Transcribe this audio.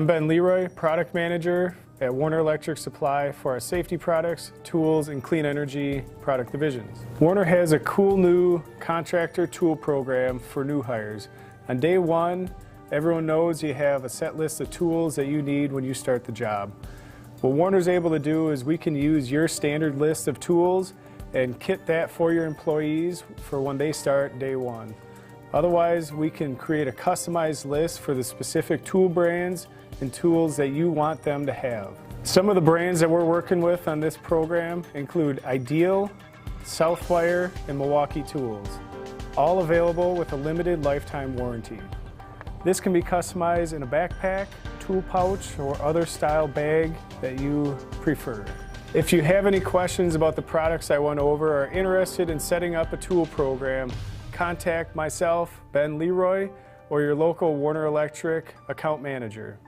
I'm Ben Leroy, Product Manager at Werner Electric Supply for our safety products, tools, and clean energy product divisions. Werner has a cool new contractor tool program for new hires. On day one, everyone knows you have a set list of tools that you need when you start the job. What Werner's able to do is we can use your standard list of tools and kit that for your employees for when they start day one. Otherwise, we can create a customized list for the specific tool brands and tools that you want them to have. Some of the brands that we're working with on this program include Ideal, Southwire, and Milwaukee Tools, all available with a limited lifetime warranty. This can be customized in a backpack, tool pouch, or other style bag that you prefer. If you have any questions about the products I went over or are interested in setting up a tool program, contact myself, Ben Leroy, or your local Werner Electric account manager.